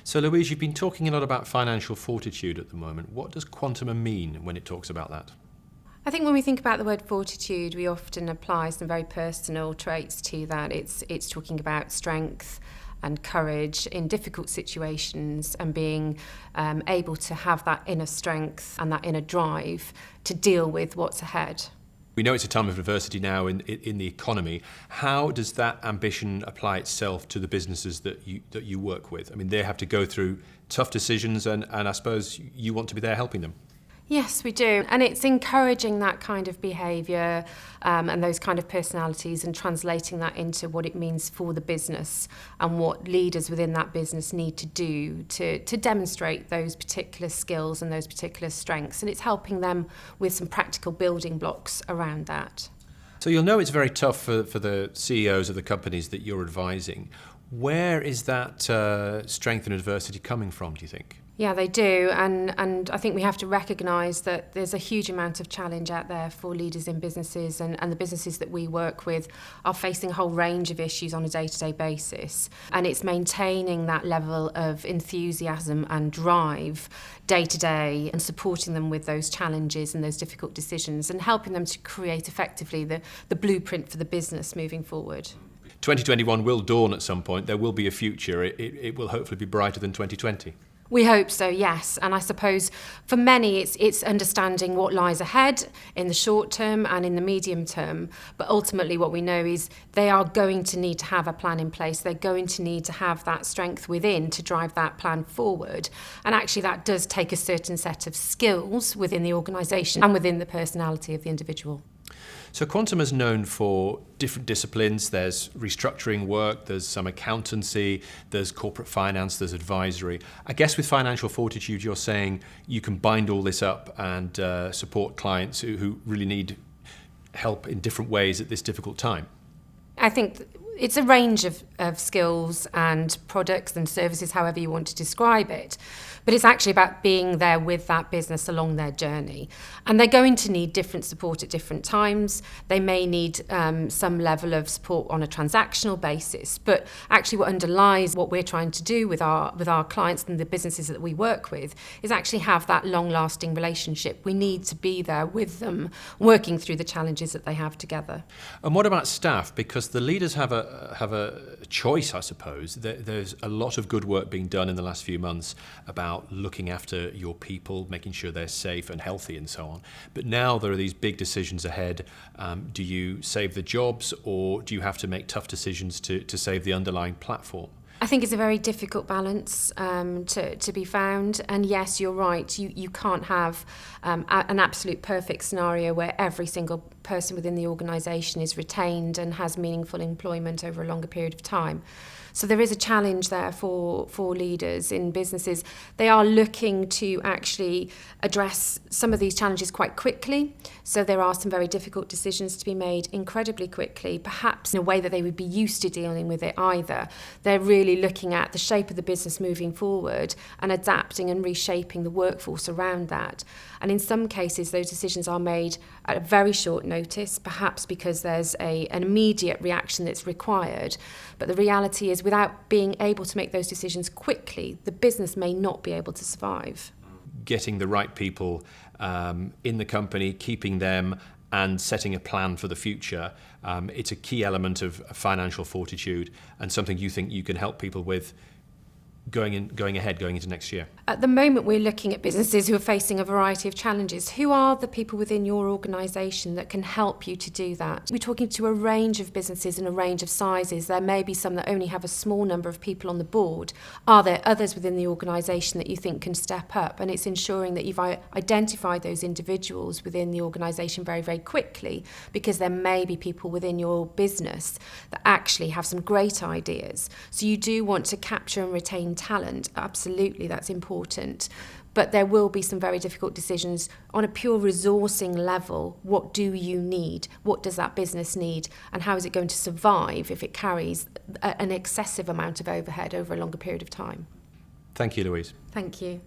So Louise, you've been talking a lot about financial fortitude at the moment. What does Quantuma mean when it talks about that? I think when we think about the word fortitude, we often apply some very personal traits to that. It's talking about strength and courage in difficult situations and being able to have that inner strength and that inner drive to deal with what's ahead. We know it's a time of adversity now in the economy. How does that ambition apply itself to the businesses that you work with? I mean, they have to go through tough decisions and I suppose you want to be there helping them. Yes, we do. And it's encouraging that kind of behaviour and those kind of personalities and translating that into what it means for the business and what leaders within that business need to do to demonstrate those particular skills and those particular strengths. And it's helping them with some practical building blocks around that. So you'll know it's very tough for the CEOs of the companies that you're advising. Where is that strength and adversity coming from, do you think? Yeah, they do. And I think we have to recognise that there's a huge amount of challenge out there for leaders in businesses and the businesses that we work with are facing a whole range of issues on a day-to-day basis. And it's maintaining that level of enthusiasm and drive day to day and supporting them with those challenges and those difficult decisions and helping them to create effectively the blueprint for the business moving forward. 2021 will dawn at some point. There will be a future. It will hopefully be brighter than 2020. We hope so, yes. And I suppose for many it's understanding what lies ahead in the short term and in the medium term. But ultimately what we know is they are going to need to have a plan in place. They're going to need to have that strength within to drive that plan forward. And actually that does take a certain set of skills within the organisation and within the personality of the individual. So Quantuma is known for different disciplines. There's restructuring work, there's some accountancy, there's corporate finance, there's advisory. I guess with financial fortitude, you're saying you can bind all this up and support clients who really need help in different ways at this difficult time. I think it's a range of skills and products and services, however you want to describe it. But it's actually about being there with that business along their journey. And they're going to need different support at different times. They may need some level of support on a transactional basis. But actually what underlies what we're trying to do with our clients and the businesses that we work with is actually have that long-lasting relationship. We need to be there with them, working through the challenges that they have together. And what about staff? Because the leaders have a choice, I suppose. There's a lot of good work being done in the last few months about looking after your people, making sure they're safe and healthy and so on. But now there are these big decisions ahead. Do you save the jobs or do you have to make tough decisions to save the underlying platform? I think it's a very difficult balance to be found. And yes, you're right. You can't have an absolute perfect scenario where every single person within the organisation is retained and has meaningful employment over a longer period of time. So there is a challenge there for leaders in businesses. They are looking to actually address some of these challenges quite quickly. So there are some very difficult decisions to be made incredibly quickly, perhaps in a way that they would be used to dealing with it either. They're really looking at the shape of the business moving forward and adapting and reshaping the workforce around that. And in some cases, those decisions are made at a very short notice, perhaps because there's an immediate reaction that's required. But the reality is, without being able to make those decisions quickly, the business may not be able to survive. Getting the right people in the company, keeping them and setting a plan for the future, it's a key element of financial fortitude and something you think you can help people with going into next year. At the moment, we're looking at businesses who are facing a variety of challenges. Who are the people within your organisation that can help you to do that? We're talking to a range of businesses and a range of sizes. There may be some that only have a small number of people on the board. Are there others within the organisation that you think can step up? And it's ensuring that you've identified those individuals within the organisation very, very quickly, because there may be people within your business that actually have some great ideas. So you do want to capture and retain talent. Absolutely, that's important. But there will be some very difficult decisions on a pure resourcing level. What do you need? What does that business need? And how is it going to survive if it carries an excessive amount of overhead over a longer period of time? Thank you, Louise. Thank you.